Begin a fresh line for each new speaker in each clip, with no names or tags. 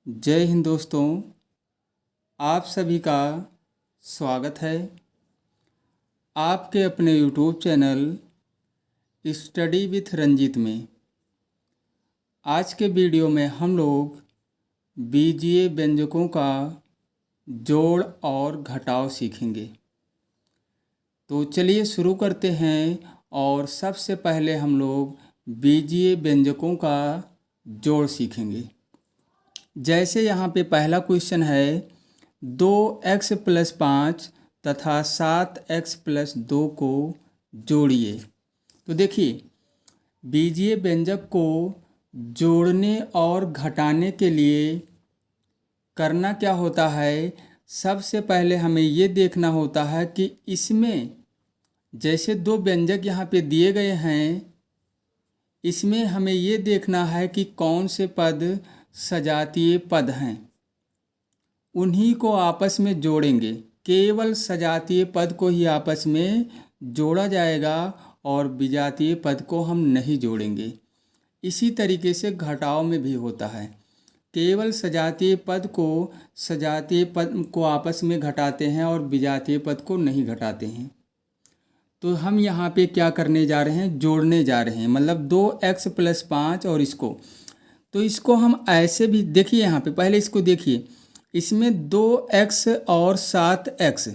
जय हिंद दोस्तों, आप सभी का स्वागत है आपके अपने YouTube channel study with Ranjeet में। आज के वीडियो में हम लोग बीजीय व्यंजकों का जोड़ और घटाव सीखेंगे। तो चलिए शुरू करते हैं और सबसे पहले हम लोग बीजीय व्यंजकों का जोड़ सीखेंगे। जैसे यहाँ पे पहला क्वेश्चन है 2x+5 तथा 7x+2 को जोड़िए। तो देखिए, बीजीय व्यंजक को जोड़ने और घटाने के लिए करना क्या होता है, सबसे पहले हमें ये देखना होता है कि इसमें जैसे दो व्यंजक यहाँ पे दिए गए हैं, इसमें हमें ये देखना है कि कौन से पद सजातीय पद हैं, उन्हीं को आपस में जोड़ेंगे। केवल सजातीय पद को ही आपस में जोड़ा जाएगा और विजातीय पद को हम नहीं जोड़ेंगे। इसी तरीके से घटाव में भी होता है, केवल सजातीय पद को आपस में घटाते हैं और विजातीय पद को नहीं घटाते हैं। तो हम यहाँ पे क्या करने जा रहे हैं, जोड़ने जा रहे हैं। मतलब 2x+5 और इसको, तो इसको हम ऐसे भी देखिए, यहाँ पे पहले इसको देखिए, इसमें 2x और 7x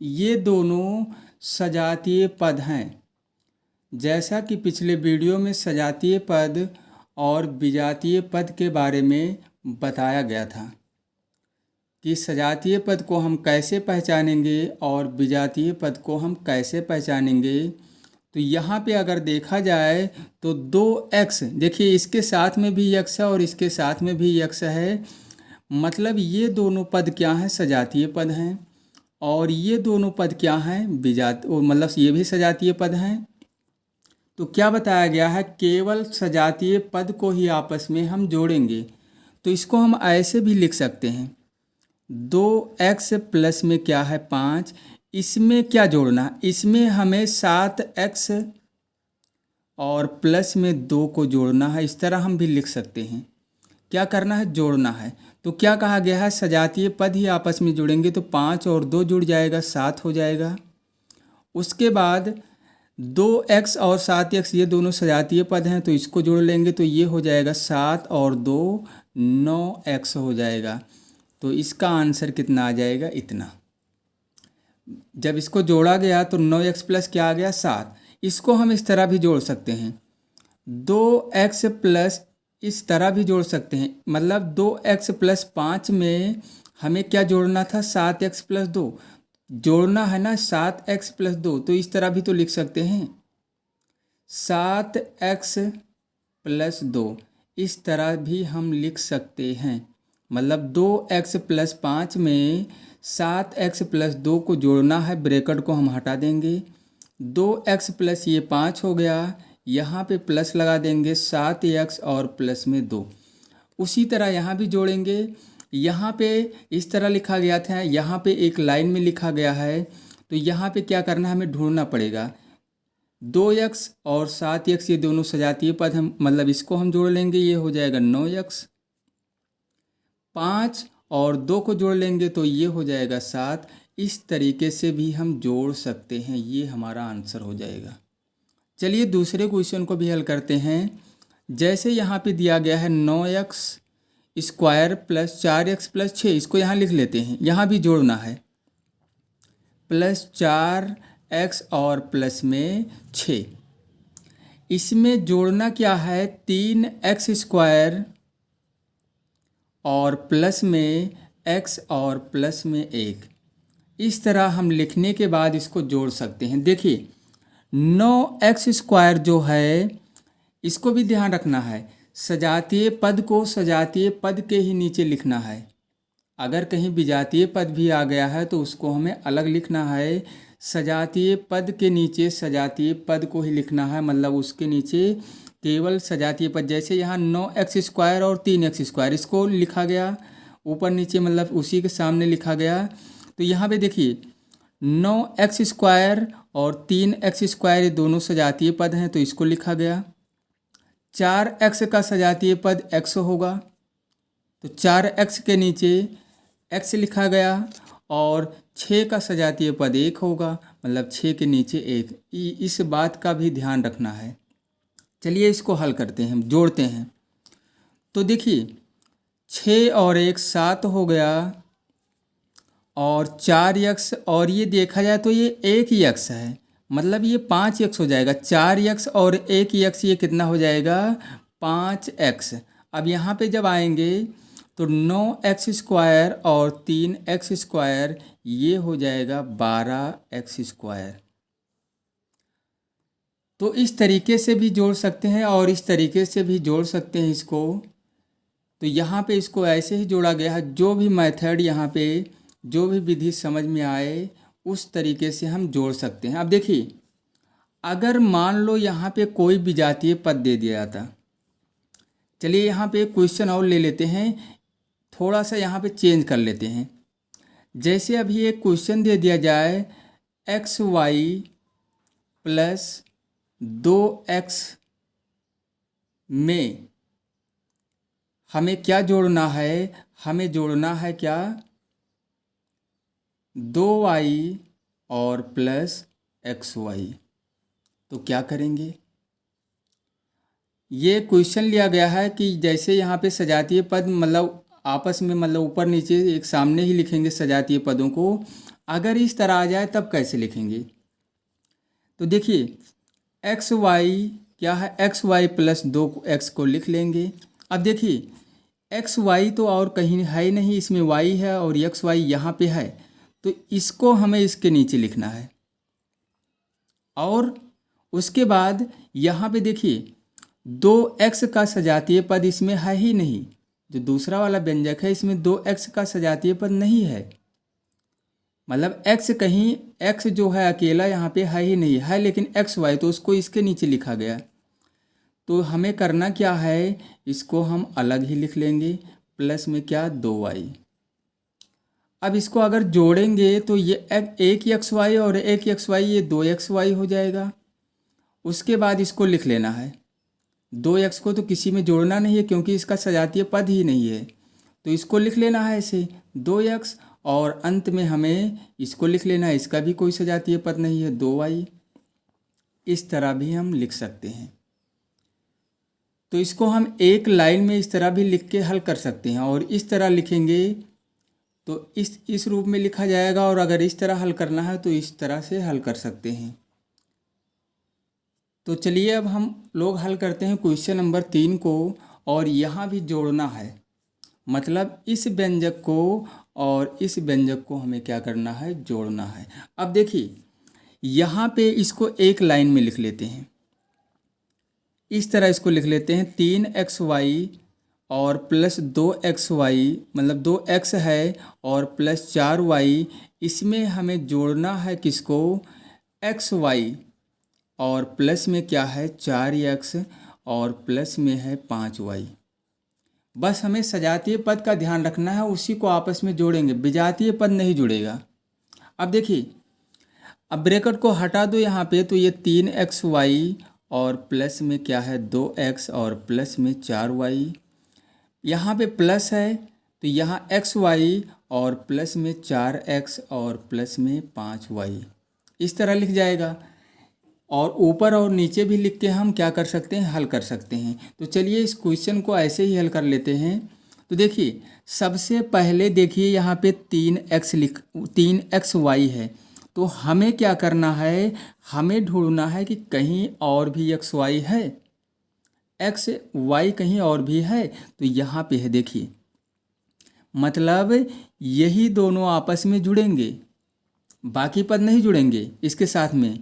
ये दोनों सजातीय पद हैं। जैसा कि पिछले वीडियो में सजातीय पद और विजातीय पद के बारे में बताया गया था कि सजातीय पद को हम कैसे पहचानेंगे और विजातीय पद को हम कैसे पहचानेंगे। तो यहाँ पे अगर देखा जाए तो 2x, देखिए इसके साथ में भी x है और इसके साथ में भी x है। मतलब ये दोनों पद क्या हैं, सजातीय पद हैं, और ये दोनों पद क्या हैं, मतलब ये भी सजातीय पद हैं। तो क्या बताया गया है, केवल सजातीय पद को ही आपस में हम जोड़ेंगे। तो इसको हम ऐसे भी लिख सकते हैं, 2x प्लस में क्या है 5, इसमें क्या जोड़ना, इसमें हमें 7x और प्लस में 2 को जोड़ना है। इस तरह हम भी लिख सकते हैं। क्या करना है, जोड़ना है। तो क्या कहा गया है, सजातीय पद ही आपस में जुड़ेंगे। तो 5 और 2 जुड़ जाएगा, 7 हो जाएगा। उसके बाद 2x और 7x ये दोनों सजातीय पद हैं, तो इसको जोड़ लेंगे तो ये हो जाएगा 7 और 2 9x हो जाएगा। तो इसका आंसर कितना आ जाएगा, इतना। जब इसको जोड़ा गया तो 9x प्लस क्या आ गया, 7। इसको हम इस तरह भी जोड़ सकते हैं, 2x प्लस इस तरह भी जोड़ सकते हैं। मतलब 2x+5 में हमें क्या जोड़ना था, 7x+2 जोड़ना है ना, 7x+2। तो इस तरह भी तो लिख सकते हैं, 7x+2 इस तरह भी हम लिख सकते हैं। मतलब 2x+5 में 7x+2 को जोड़ना है, ब्रैकेट को हम हटा देंगे। 2x प्लस ये 5 हो गया, यहाँ पे प्लस लगा देंगे 7x और प्लस में 2। उसी तरह यहाँ भी जोड़ेंगे। यहाँ पे इस तरह लिखा गया था, यहाँ पे एक लाइन में लिखा गया है। तो यहाँ पे क्या करना है, हमें ढूंढना पड़ेगा। 2x और 7x ये दोनों सजातीय पद हैं, मतलब इसको हम जोड़ लेंगे, ये हो जाएगा 9x। 5 और 2 को जोड़ लेंगे तो ये हो जाएगा 7। इस तरीके से भी हम जोड़ सकते हैं, ये हमारा आंसर हो जाएगा। चलिए दूसरे क्वेश्चन को भी हल करते हैं। जैसे यहाँ पे दिया गया है 9x² प्लस 4x प्लस 6, इसको यहाँ लिख लेते हैं। यहाँ भी जोड़ना है, प्लस 4x और प्लस में 6। इसमें जोड़ना क्या है, 3x² और प्लस में x और प्लस में 1। इस तरह हम लिखने के बाद इसको जोड़ सकते हैं। देखिए 9x² जो है, इसको भी ध्यान रखना है, सजातीय पद को सजातीय पद के ही नीचे लिखना है। अगर कहीं विजातीय पद भी आ गया है तो उसको हमें अलग लिखना है। सजातीय पद के नीचे सजातीय पद को ही लिखना है, मतलब उसके नीचे केवल सजातीय पद। जैसे यहाँ 9x² और 3x², इसको लिखा गया ऊपर नीचे, मतलब उसी के सामने लिखा गया। तो यहाँ पे देखिए 9x² और 3x² ये दोनों सजातीय पद हैं, तो इसको लिखा गया। 4x का सजातीय पद x होगा, तो 4x के नीचे x लिखा गया और 6 का सजातीय पद 1 होगा, मतलब 6 के नीचे 1। इस बात का भी ध्यान रखना है। चलिए इसको हल करते हैं, जोड़ते हैं। तो देखिए 6 और 1 7 हो गया और 4x, और ये देखा जाए तो ये 1x है, मतलब ये 5x हो जाएगा। 4x और 1x ये कितना हो जाएगा? 5x। अब यहाँ पे जब आएंगे तो 9x² और 3x² ये हो जाएगा 12x²। तो इस तरीके से भी जोड़ सकते हैं और इस तरीके से भी जोड़ सकते हैं इसको। तो यहाँ पे इसको ऐसे ही जोड़ा गया है। जो भी मेथड यहाँ पे, जो भी विधि समझ में आए उस तरीके से हम जोड़ सकते हैं। अब देखिए, अगर मान लो यहाँ पे कोई विजातीय पद दे दिया जाता, चलिए यहाँ पे क्वेश्चन और ले लेते हैं, थोड़ा सा यहाँ पे चेंज कर लेते हैं। जैसे अभी एक क्वेश्चन दे दिया जाए xy प्लस 2x में हमें क्या जोड़ना है? हमें जोड़ना है क्या? 2y और प्लस xy। तो क्या करेंगे? ये क्वेश्चन लिया गया है कि जैसे यहाँ पे सजातीय पद मतलब आपस में, मतलब ऊपर नीचे एक सामने ही लिखेंगे सजातीय पदों को। अगर इस तरह आ जाए तब कैसे लिखेंगे? तो देखिए xy क्या है? xy प्लस 2x को लिख लेंगे। अब देखिए xy तो और कहीं है ही नहीं, इसमें y है और xy यहाँ पे है, तो इसको हमें इसके नीचे लिखना है। और उसके बाद यहाँ पे देखिए 2x का सजातीय पद इसमें है ही नहीं। जो दूसरा वाला व्यंजक है इसमें 2x का सजातीय पद नहीं है, मतलब x कहीं, x जो है अकेला यहाँ पे है ही नहीं है, लेकिन xy तो उसको इसके नीचे लिखा गया। तो हमें करना क्या है? इसको हम अलग ही लिख लेंगे, प्लस में क्या? 2y। अब इसको अगर जोड़ेंगे तो ये एक xy और एक xy ये 2xy हो जाएगा। उसके बाद इसको लिख लेना है, 2x को तो किसी में जोड़ना नहीं है क्योंकि इसका सजातीय पद ही नहीं है, तो इसको लिख लेना है ऐसे 2x, और अंत में हमें इसको लिख लेना है, इसका भी कोई सजातीय पद नहीं है, 2y। इस तरह भी हम लिख सकते हैं। तो इसको हम एक लाइन में इस तरह भी लिख के हल कर सकते हैं, और इस तरह लिखेंगे तो इस रूप में लिखा जाएगा, और अगर इस तरह हल करना है तो इस तरह से हल कर सकते हैं। तो चलिए अब हम लोग हल करते हैं क्वेश्चन नंबर 3 को, और यहाँ भी जोड़ना है, मतलब इस व्यंजक को और इस व्यंजक को हमें क्या करना है? जोड़ना है। अब देखिए यहाँ पे इसको एक लाइन में लिख लेते हैं, इस तरह इसको लिख लेते हैं 3xy और प्लस 2xy, मतलब 2x है और प्लस 4y। इसमें हमें जोड़ना है किसको? xy, और प्लस में क्या है? 4x, और प्लस में है 5y। बस हमें सजातीय पद का ध्यान रखना है, उसी को आपस में जोड़ेंगे, विजातीय पद नहीं जुड़ेगा। अब देखिए, अब ब्रैकेट को हटा दो यहाँ पे, तो ये 3xy और प्लस में क्या है? 2x और प्लस में 4y। यहाँ पे प्लस है तो यहाँ xy और प्लस में 4x और प्लस में 5y, इस तरह लिख जाएगा। और ऊपर और नीचे भी लिख के हम क्या कर सकते हैं? हल कर सकते हैं। तो चलिए इस क्वेश्चन को ऐसे ही हल कर लेते हैं। तो देखिए सबसे पहले देखिए यहाँ पे 3xy है, तो हमें क्या करना है? हमें ढूंढना है कि कहीं और भी xy है, xy कहीं और भी है। तो यहाँ पे है, देखिए मतलब यही दोनों आपस में जुड़ेंगे, बाकी पद नहीं जुड़ेंगे इसके साथ में।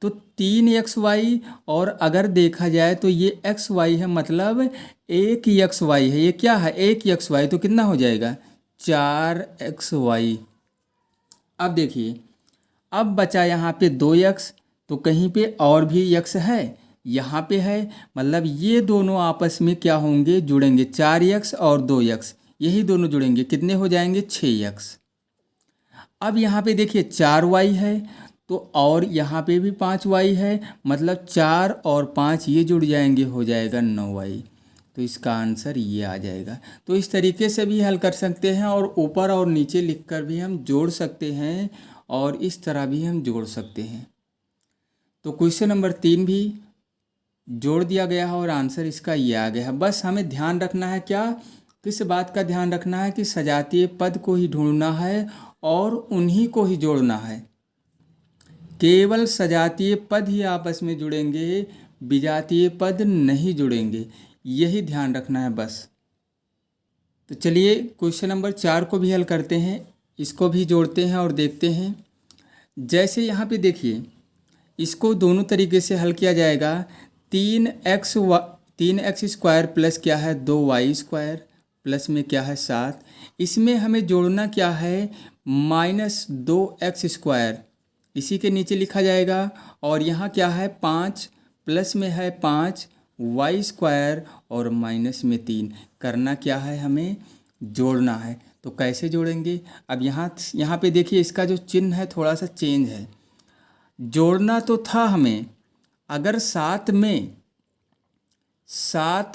तो 3xy, और अगर देखा जाए तो ये xy है, मतलब एक xy है। ये क्या है? एक xy, तो कितना हो जाएगा? 4xy। अब देखिए, अब बचा यहाँ पे 2x, तो कहीं पे और भी x है, यहाँ पे है, मतलब ये दोनों आपस में क्या होंगे? जुड़ेंगे। 4x और 2x यही दोनों जुड़ेंगे, कितने हो जाएंगे? 6x। अब यहाँ पे देखिए 4y है, तो और यहाँ पे भी 5y है, मतलब 4 और 5 ये जुड़ जाएंगे, हो जाएगा 9y। तो इसका आंसर ये आ जाएगा। तो इस तरीके से भी हल कर सकते हैं और ऊपर और नीचे लिखकर भी हम जोड़ सकते हैं और इस तरह भी हम जोड़ सकते हैं। तो क्वेश्चन नंबर 3 भी जोड़ दिया गया है और आंसर इसका ये आ गया है। बस हमें ध्यान रखना है क्या, किस बात का ध्यान रखना है कि सजातीय पद को ही ढूंढना है और उन्हीं को ही जोड़ना है। केवल सजातीय पद ही आपस में जुड़ेंगे, विजातीय पद नहीं जुड़ेंगे, यही ध्यान रखना है बस। तो चलिए क्वेश्चन नंबर 4 को भी हल करते हैं, इसको भी जोड़ते हैं और देखते हैं। जैसे यहाँ पे देखिए, इसको दोनों तरीके से हल किया जाएगा। 3x स्क्वायर प्लस क्या है 2y² प्लस में क्या है 7। इसमें हमें जोड़ना क्या है -2x², इसी के नीचे लिखा जाएगा। और यहाँ क्या है 5 प्लस में है 5y² और माइनस में 3। करना क्या है, हमें जोड़ना है। तो कैसे जोड़ेंगे, अब यहाँ पे देखिए इसका जो चिन्ह है थोड़ा सा चेंज है। जोड़ना तो था हमें, अगर साथ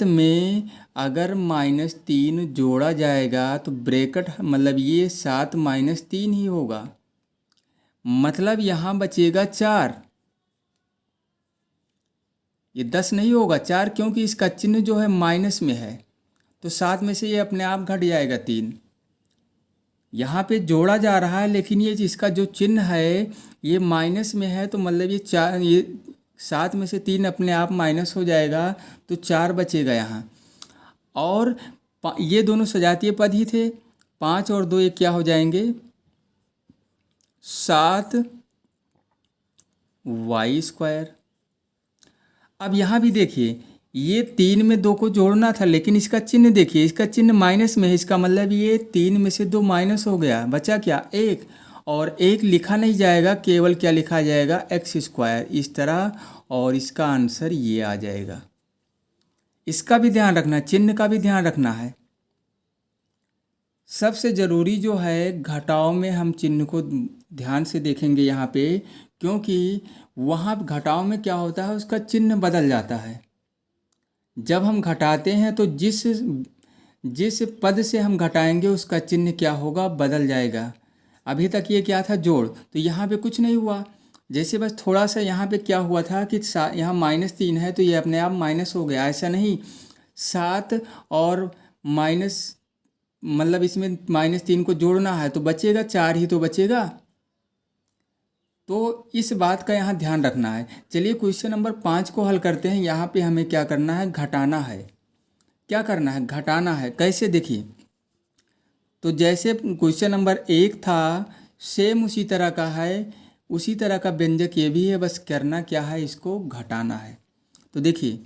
में अगर -3 जोड़ा जाएगा तो ब्रैकेट मतलब ये 7 - 3 ही होगा, मतलब यहाँ बचेगा 4, ये 10 नहीं होगा 4, क्योंकि इसका चिन्ह जो है माइनस में है। तो 7 में से ये अपने आप घट जाएगा 3। यहाँ पे जोड़ा जा रहा है लेकिन ये इसका जो चिन्ह है ये माइनस में है, तो मतलब ये 4, ये 7 में से 3 अपने आप माइनस हो जाएगा तो 4 बचेगा यहाँ। और ये दोनों सजातीय पद ही थे, 5 और 2 ये क्या हो जाएंगे 7y²। अब यहाँ भी देखिए ये 3 में 2 को जोड़ना था लेकिन इसका चिन्ह देखिए, इसका चिन्ह माइनस में है, इसका मतलब ये 3 में से 2 माइनस हो गया, बचा क्या 1। और 1 लिखा नहीं जाएगा, केवल क्या लिखा जाएगा x², इस तरह। और इसका आंसर ये आ जाएगा। इसका भी ध्यान रखना, चिन्ह का भी ध्यान रखना है। सबसे ज़रूरी जो है घटाव में हम चिन्ह को ध्यान से देखेंगे यहाँ पे, क्योंकि वहाँ घटाव में क्या होता है उसका चिन्ह बदल जाता है। जब हम घटाते हैं तो जिस पद से हम घटाएंगे उसका चिन्ह क्या होगा, बदल जाएगा। अभी तक ये क्या था जोड़, तो यहाँ पे कुछ नहीं हुआ, जैसे बस थोड़ा सा यहाँ पे क्या हुआ था कि यहाँ -3 है तो ये अपने आप माइनस हो गया, ऐसा नहीं। 7 और माइनस मतलब इसमें -3 को जोड़ना है तो बचेगा 4 ही तो बचेगा। तो इस बात का यहाँ ध्यान रखना है। चलिए क्वेश्चन नंबर 5 को हल करते हैं। यहाँ पे हमें क्या करना है, घटाना है। क्या करना है, घटाना है। कैसे देखिए, तो जैसे क्वेश्चन नंबर 1 था सेम उसी तरह का है, उसी तरह का व्यंजक ये भी है, बस करना क्या है, इसको घटाना है। तो देखिए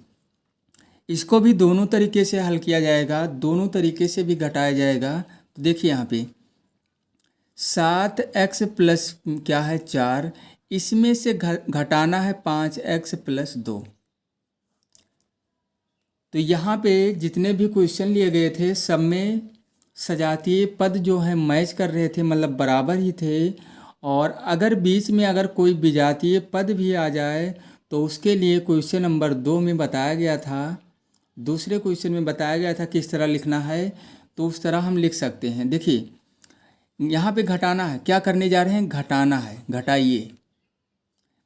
इसको भी दोनों तरीके से हल किया जाएगा, दोनों तरीके से भी घटाया जाएगा। तो देखिए यहाँ पे 7x प्लस क्या है 4, इसमें से घटाना है 5x प्लस 2। तो यहाँ पे जितने भी क्वेश्चन लिए गए थे सब में सजातीय पद जो है मैच कर रहे थे, मतलब बराबर ही थे। और अगर बीच में अगर कोई विजातीय पद भी आ जाए तो उसके लिए क्वेश्चन नंबर 2 में बताया गया था, दूसरे क्वेश्चन में बताया गया था किस तरह लिखना है, तो उस तरह हम लिख सकते हैं। देखिए यहाँ पे घटाना है, क्या करने जा रहे हैं, घटाना है, घटाइए,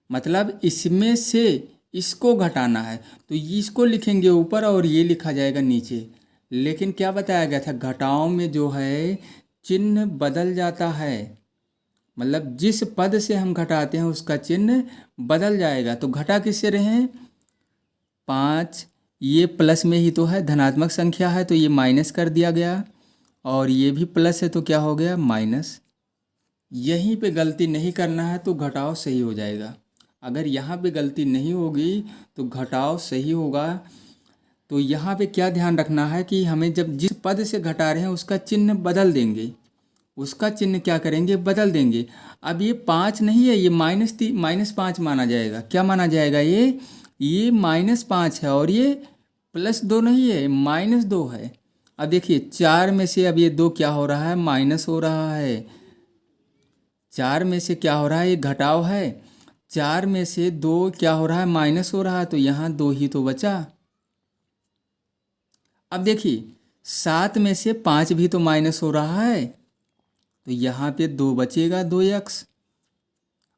मतलब इसमें से इसको घटाना है तो इसको लिखेंगे ऊपर और ये लिखा जाएगा नीचे। लेकिन क्या बताया गया था, घटाओं में जो है चिन्ह बदल जाता है, मतलब जिस पद से हम घटाते हैं उसका चिन्ह बदल जाएगा। तो घटा किससे रहे हैं 5, ये प्लस में ही तो है, धनात्मक संख्या है तो ये माइनस कर दिया गया, और ये भी प्लस है तो क्या हो गया माइनस। यहीं पे गलती नहीं करना है तो घटाव सही हो जाएगा। अगर यहाँ पे गलती नहीं होगी तो घटाव सही होगा। तो यहाँ पे क्या ध्यान रखना है कि हमें जब जिस पद से घटा रहे हैं उसका चिन्ह बदल देंगे, उसका चिन्ह क्या करेंगे, बदल देंगे। अब ये 5 नहीं है, ये -5 माना जाएगा। क्या माना जाएगा, ये -5 है, और ये +2 नहीं है, -2 है। अब देखिए 4 में से अब ये 2 क्या हो रहा है, माइनस हो रहा है। 4 में से क्या हो रहा है, ये घटाव है। 4 में से 2 क्या हो रहा है, माइनस हो रहा है, तो यहाँ 2 ही तो बचा। अब देखिए 7 में से 5 भी तो माइनस हो रहा है, तो यहाँ पे 2 बचेगा 2x।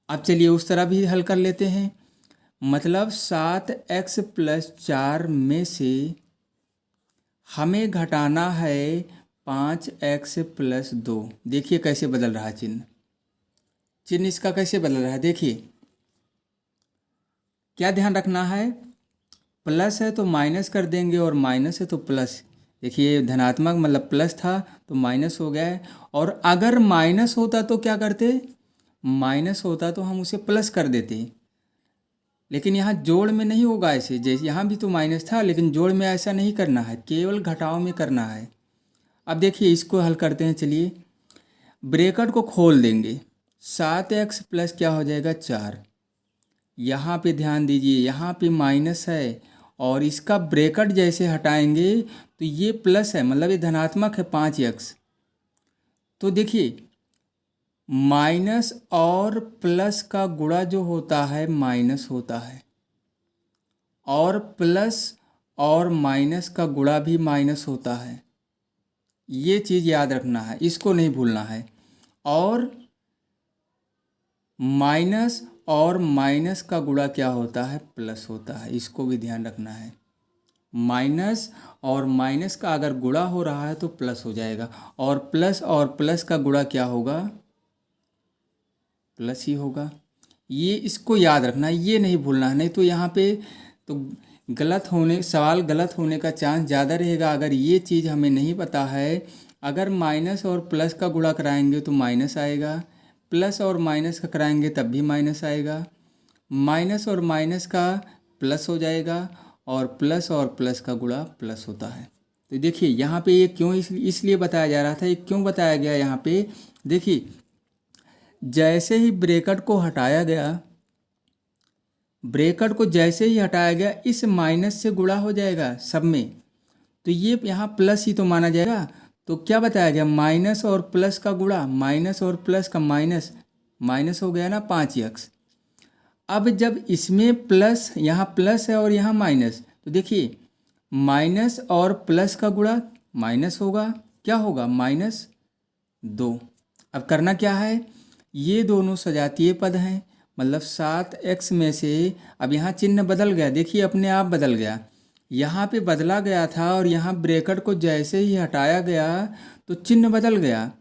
अब चलिए उस तरह भी हल कर लेते हैं। मतलब 7x+4 में से हमें घटाना है 5x+2। देखिए कैसे बदल रहा है चिन्ह, चिन्ह इसका कैसे बदल रहा है। देखिए क्या ध्यान रखना है, प्लस है तो माइनस कर देंगे और माइनस है तो प्लस। देखिए धनात्मक मतलब प्लस था तो माइनस हो गया है, और अगर माइनस होता तो क्या करते, माइनस होता तो हम उसे प्लस कर देते। लेकिन यहाँ जोड़ में नहीं होगा ऐसे, जैसे यहाँ भी तो माइनस था लेकिन जोड़ में ऐसा नहीं करना है, केवल घटाव में करना है। अब देखिए इसको हल करते हैं। चलिए ब्रैकेट को खोल देंगे, 7x प्लस क्या हो जाएगा 4। यहाँ पे ध्यान दीजिए, यहाँ पे माइनस है और इसका ब्रैकेट जैसे हटाएंगे तो ये प्लस है, मतलब ये धनात्मक है 5x। तो देखिए माइनस और प्लस का गुणा जो होता है माइनस होता है, और प्लस और माइनस का गुणा भी माइनस होता है। ये चीज़ याद रखना है, इसको नहीं भूलना है। और माइनस और माइनस का गुणा क्या होता है, प्लस होता है, इसको भी ध्यान रखना है। माइनस और माइनस का अगर गुणा हो रहा है तो प्लस हो जाएगा, और प्लस का गुणा क्या होगा, प्लस ही होगा। ये इसको याद रखना है, ये नहीं भूलना है, नहीं तो यहाँ पे तो सवाल गलत होने का चांस ज़्यादा रहेगा। अगर ये चीज़ हमें नहीं पता है, अगर माइनस और प्लस का गुणा कराएंगे तो माइनस आएगा, प्लस और माइनस का कराएंगे तब भी माइनस आएगा, माइनस और माइनस का प्लस हो जाएगा, और प्लस का गुणा प्लस होता है। तो देखिए यहाँ पे ये क्यों इसलिए बताया जा रहा था, ये क्यों बताया गया यहाँ पे। देखिए जैसे ही ब्रैकेट को हटाया गया, ब्रैकेट को जैसे ही हटाया गया इस माइनस से गुणा हो जाएगा सब में, तो ये यहाँ प्लस ही तो माना जाएगा। तो क्या बताया गया, माइनस और प्लस का गुणा, माइनस और प्लस का माइनस, माइनस हो गया ना 5x। अब जब इसमें प्लस, यहाँ प्लस है और यहाँ माइनस, तो देखिए माइनस और प्लस का गुणा माइनस होगा, क्या होगा -2। अब करना क्या है, ये दोनों सजातीय पद हैं, मतलब 7x में से, अब यहाँ चिन्ह बदल गया, देखिए अपने आप बदल गया, यहाँ पे बदला गया था और यहाँ ब्रैकेट को जैसे ही हटाया गया तो चिन्ह बदल गया।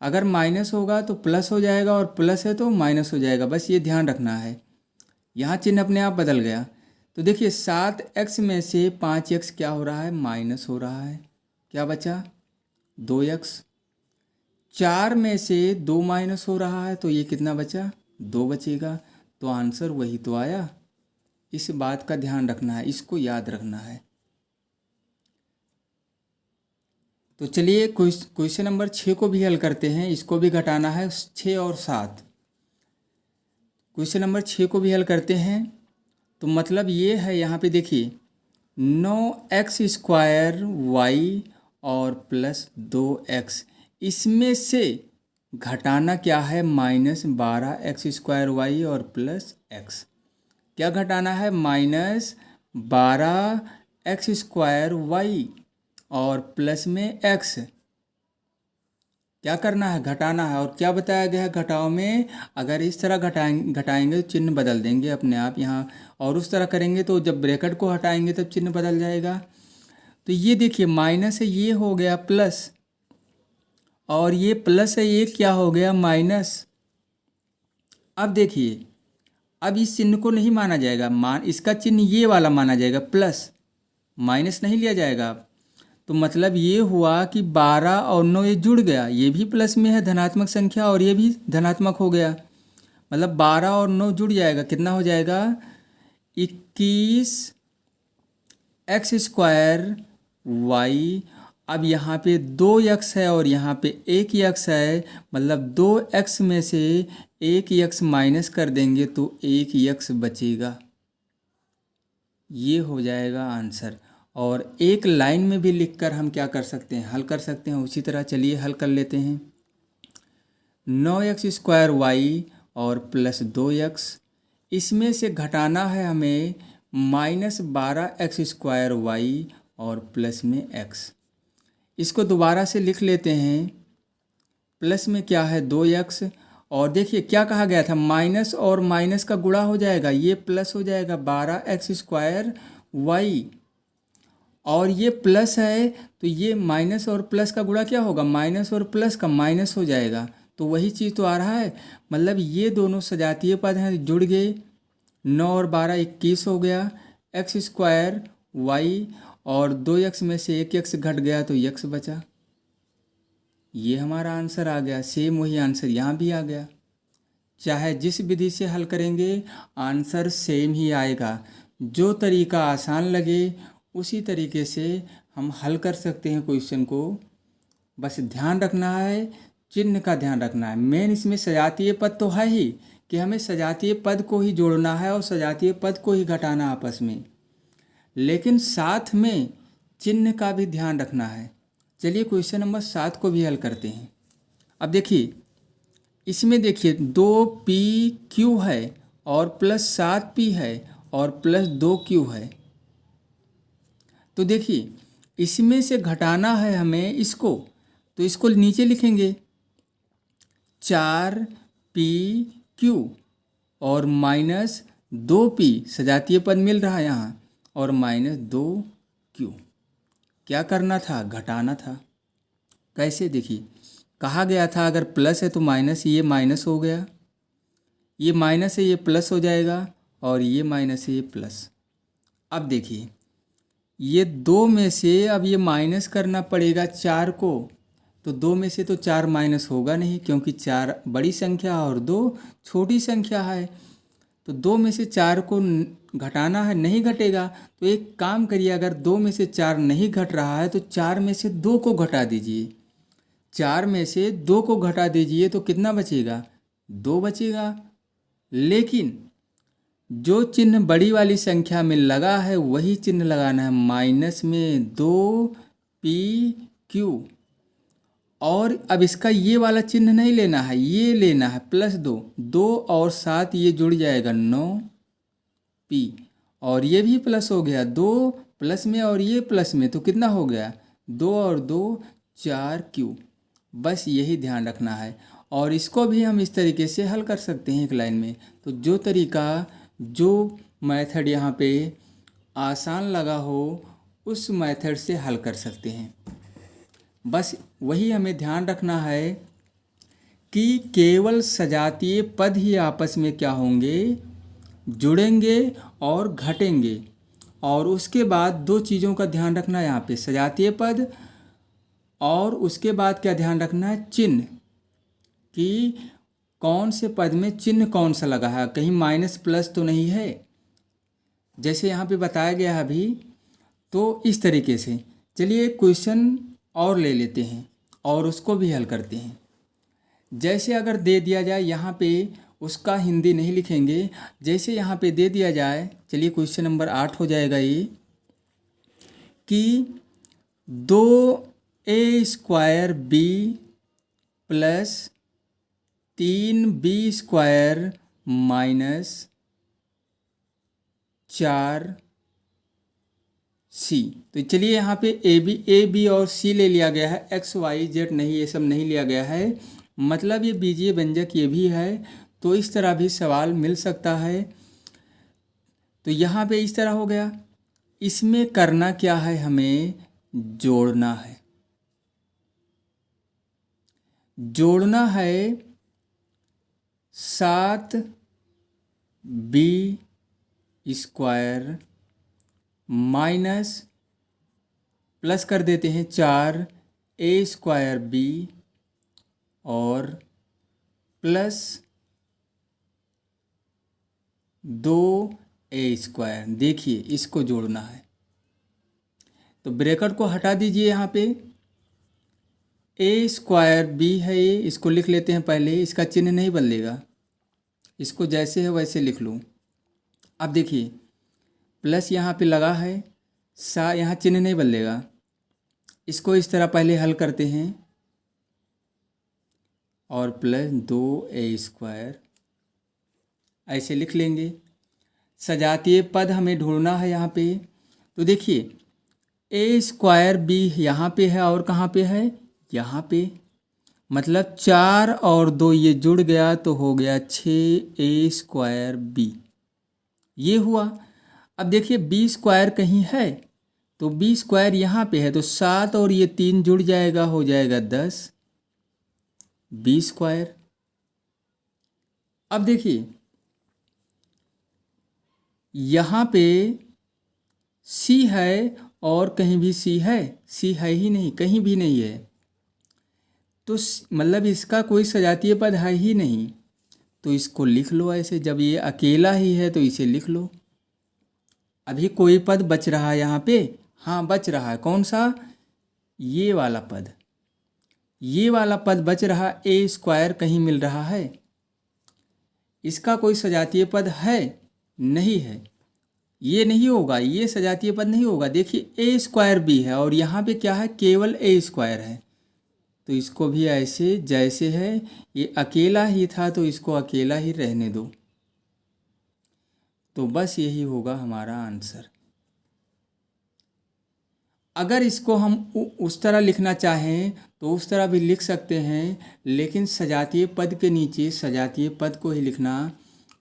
अगर माइनस होगा तो प्लस हो जाएगा और प्लस है तो माइनस हो जाएगा, बस ये ध्यान रखना है। यहाँ चिन्ह अपने आप बदल गया। तो देखिए 7x में से 5x क्या हो रहा है, माइनस हो रहा है, क्या बचा 2x। 4 में से 2 माइनस हो रहा है तो ये कितना बचा, 2 बचेगा। तो आंसर वही तो आया। इस बात का ध्यान रखना है, इसको याद रखना है। तो चलिए क्वेश्चन नंबर 6 को भी हल करते हैं, इसको भी घटाना है 6 और 7। क्वेश्चन नंबर 6 को भी हल करते हैं। तो मतलब ये है, यहाँ पे देखिए 9x² और +2x, इसमें से घटाना क्या है, -12x² और +x। क्या घटाना है, -12x² और प्लस में x। क्या करना है, घटाना है। और क्या बताया गया है घटाव में, अगर इस तरह घटाएंगे तो चिन्ह बदल देंगे अपने आप यहाँ, और उस तरह करेंगे तो जब ब्रैकेट को हटाएंगे तब चिन्ह बदल जाएगा। तो ये देखिए माइनस है, ये हो गया प्लस, और ये प्लस है, ये क्या हो गया माइनस। अब देखिए अब इस चिन्ह को नहीं माना जाएगा, इसका चिन्ह ये वाला माना जाएगा, प्लस, माइनस नहीं लिया जाएगा। तो मतलब ये हुआ कि 12 और 9 ये जुड़ गया, ये भी प्लस में है धनात्मक संख्या और ये भी धनात्मक हो गया, मतलब 12 और 9 जुड़ जाएगा, कितना हो जाएगा 21x²y। अब यहाँ पे 2x है और यहाँ पे 1x है, मतलब 2x में से 1x माइनस कर देंगे तो 1x बचेगा, ये हो जाएगा आंसर। और एक लाइन में भी लिखकर हम क्या कर सकते हैं, हल कर सकते हैं उसी तरह। चलिए हल कर लेते हैं। 9x² और +2x, इसमें से घटाना है हमें -12x² और प्लस में x। इसको दोबारा से लिख लेते हैं। प्लस में क्या है 2x, और देखिए क्या कहा गया था, माइनस और माइनस का गुणा हो जाएगा, ये प्लस हो जाएगा 12x² y, और ये प्लस है तो ये माइनस और प्लस का गुणा क्या होगा, माइनस और प्लस का माइनस हो जाएगा। तो वही चीज़ तो आ रहा है, मतलब ये दोनों सजातीय पद हैं, जुड़ गए। 9 और 12 21 हो गया, x² y, और 2x में से एक x घट गया तो x बचा। ये हमारा आंसर आ गया। सेम वही आंसर यहाँ भी आ गया। चाहे जिस विधि से हल करेंगे आंसर सेम ही आएगा। जो तरीका आसान लगे उसी तरीके से हम हल कर सकते हैं क्वेश्चन को। बस ध्यान रखना है, चिन्ह का ध्यान रखना है। मेन इसमें सजातीय पद तो है ही कि हमें सजातीय पद को ही जोड़ना है और सजातीय पद को ही घटाना आपस में, लेकिन साथ में चिन्ह का भी ध्यान रखना है। चलिए क्वेश्चन नंबर 7 को भी हल करते हैं। अब देखिए इसमें देखिए 2pq है और प्लस 7p है और प्लस 2q है। तो देखिए इसमें से घटाना है हमें इसको, तो इसको नीचे लिखेंगे 4pq और माइनस 2p, सजातीय पद मिल रहा है यहाँ, और माइनस 2q। क्या करना था, घटाना था। कैसे, देखिए कहा गया था अगर प्लस है तो माइनस, ये माइनस हो गया, ये माइनस है ये प्लस हो जाएगा, और ये माइनस है ये प्लस। अब देखिए ये 2 में से अब ये माइनस करना पड़ेगा 4 को, तो 2 में से तो 4 माइनस होगा नहीं क्योंकि 4 बड़ी संख्या और 2 छोटी संख्या है। तो 2 में से 4 को घटाना है, नहीं घटेगा। तो एक काम करिए, अगर 2 में से 4 नहीं घट रहा है तो 4 में से 2 को घटा दीजिए। 4 में से 2 को घटा दीजिए तो कितना बचेगा, 2 बचेगा। लेकिन जो चिन्ह बड़ी वाली संख्या में लगा है वही चिन्ह लगाना है, माइनस में 2pq। और अब इसका ये वाला चिन्ह नहीं लेना है, ये लेना है प्लस 2। 2 और 7 ये जुड़ जाएगा 9p, और ये भी प्लस हो गया 2 प्लस में और ये प्लस में, तो कितना हो गया 2 और 2 4q। बस यही ध्यान रखना है। और इसको भी हम इस तरीके से हल कर सकते हैं एक लाइन में। तो जो तरीका, जो मेथड यहाँ पे आसान लगा हो उस मेथड से हल कर सकते हैं। बस वही हमें ध्यान रखना है कि केवल सजातीय पद ही आपस में क्या होंगे, जुड़ेंगे और घटेंगे। और उसके बाद 2 चीज़ों का ध्यान रखना है यहाँ पे, सजातीय पद, और उसके बाद क्या ध्यान रखना है, चिन्ह, कि कौन से पद में चिन्ह कौन सा लगा है, कहीं माइनस प्लस तो नहीं है, जैसे यहाँ पे बताया गया है अभी। तो इस तरीके से चलिए क्वेश्चन और ले लेते हैं और उसको भी हल करते हैं। जैसे अगर दे दिया जाए यहाँ पे, उसका हिंदी नहीं लिखेंगे, जैसे यहाँ पे दे दिया जाए, चलिए क्वेश्चन नंबर 8 हो जाएगा ये, कि 2a² plus 3b² minus 4c। तो चलिए यहाँ पे ए बी और सी ले लिया गया है, एक्स वाई जेड नहीं, ये सब नहीं लिया गया है। मतलब ये बीजीय व्यंजक ये भी है, तो इस तरह भी सवाल मिल सकता है। तो यहाँ पे इस तरह हो गया। इसमें करना क्या है, हमें जोड़ना है। जोड़ना है 7b² माइनस, प्लस कर देते हैं 4a² और प्लस 2a²। देखिए इसको जोड़ना है, तो ब्रैकेट को हटा दीजिए। यहाँ पे a²b है, ये इसको लिख लेते हैं पहले, इसका चिन्ह नहीं बदलेगा, इसको जैसे है वैसे लिख लूँ। अब देखिए प्लस यहाँ पे लगा है, यहाँ चिन्ह नहीं बदलेगा। इसको इस तरह पहले हल करते हैं, और प्लस 2a² ऐसे लिख लेंगे। सजातीय पद हमें ढूंढना है यहाँ पे। तो देखिए ए स्क्वायर बी यहाँ पे है और कहाँ पे है, यहाँ पे। मतलब 4 और 2 ये जुड़ गया तो हो गया 6a स्क्वायर बी, ये हुआ। अब देखिए बी स्क्वायर कहीं है तो बी स्क्वायर यहाँ पे है तो 7 और ये 3 जुड़ जाएगा, हो जाएगा 10 बी स्क्वायर। अब देखिए यहाँ पे सी है और कहीं भी सी है, सी है ही नहीं, कहीं भी नहीं है। तो मतलब इसका कोई सजातीय पद है ही नहीं, तो इसको लिख लो ऐसे। जब ये अकेला ही है तो इसे लिख लो। अभी कोई पद बच रहा है यहाँ पे, हाँ बच रहा है, कौन सा, ये वाला पद। ये वाला पद बच रहा, ए स्क्वायर कहीं मिल रहा है, इसका कोई सजातीय पद है नहीं है, ये नहीं होगा, ये सजातीय पद नहीं होगा। देखिए ए स्क्वायर बी है और यहाँ पे क्या है, केवल ए स्क्वायर है, तो इसको भी ऐसे जैसे है, ये अकेला ही था तो इसको अकेला ही रहने दो। तो बस यही होगा हमारा आंसर। अगर इसको हम उस तरह लिखना चाहें तो उस तरह भी लिख सकते हैं, लेकिन सजातीय पद के नीचे सजातीय पद को ही लिखना,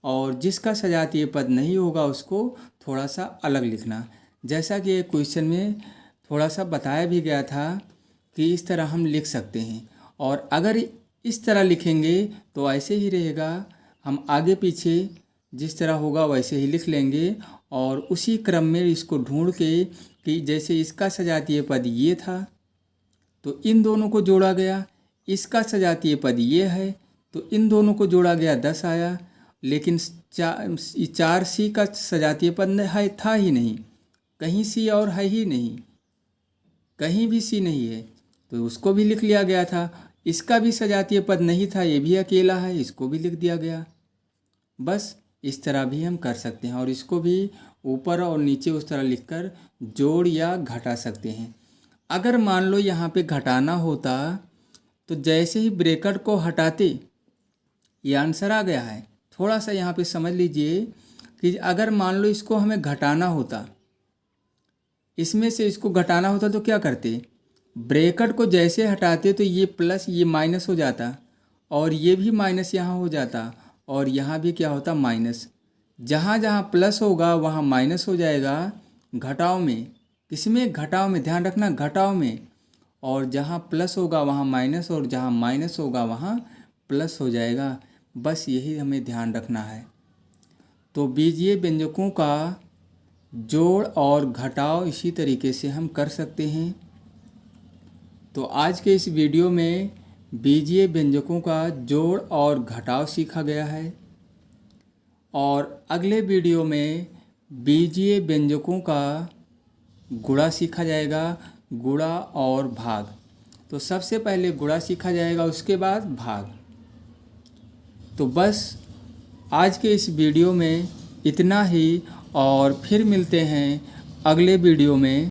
और जिसका सजातीय पद नहीं होगा उसको थोड़ा सा अलग लिखना। जैसा कि एक क्वेश्चन में थोड़ा सा बताया भी गया था कि इस तरह हम लिख सकते हैं, और अगर इस तरह लिखेंगे तो ऐसे ही रहेगा, हम आगे पीछे जिस तरह होगा वैसे ही लिख लेंगे, और उसी क्रम में इसको ढूंढ के कि जैसे इसका सजातीय पद ये था तो इन दोनों को जोड़ा गया, इसका सजातीय पद ये है तो इन दोनों को जोड़ा गया 10 आया। लेकिन 4C का सजातीय पद है था ही नहीं, कहीं सी और है ही नहीं, कहीं भी सी नहीं है, तो उसको भी लिख लिया गया था। इसका भी सजातीय पद नहीं था, ये भी अकेला है, इसको भी लिख दिया गया। बस इस तरह भी हम कर सकते हैं, और इसको भी ऊपर और नीचे उस तरह लिखकर जोड़ या घटा सकते हैं। अगर मान लो यहाँ पे घटाना होता तो जैसे ही ब्रैकेट को हटाते ये आंसर आ गया है। थोड़ा सा यहाँ पे समझ लीजिए कि अगर मान लो इसको हमें घटाना होता, इसमें से इसको घटाना होता तो क्या करते, ब्रैकेट को जैसे हटाते तो ये प्लस ये माइनस हो जाता, और ये भी माइनस यहाँ हो जाता, और यहाँ भी क्या होता, माइनस। जहाँ जहाँ प्लस होगा वहाँ माइनस हो जाएगा घटाव में, किसमें, घटाव में, ध्यान रखना घटाव में। और जहाँ प्लस होगा वहाँ माइनस, और जहाँ माइनस होगा वहाँ प्लस हो जाएगा। बस यही हमें ध्यान रखना है। तो बीजीय व्यंजकों का जोड़ और घटाव इसी तरीके से हम कर सकते हैं। तो आज के इस वीडियो में बीजीय व्यंजकों का जोड़ और घटाव सीखा गया है, और अगले वीडियो में बीजीय व्यंजकों का गुणा सीखा जाएगा, गुणा और भाग। तो सबसे पहले गुणा सीखा जाएगा, उसके बाद भाग। तो बस आज के इस वीडियो में इतना ही, और फिर मिलते हैं अगले वीडियो में।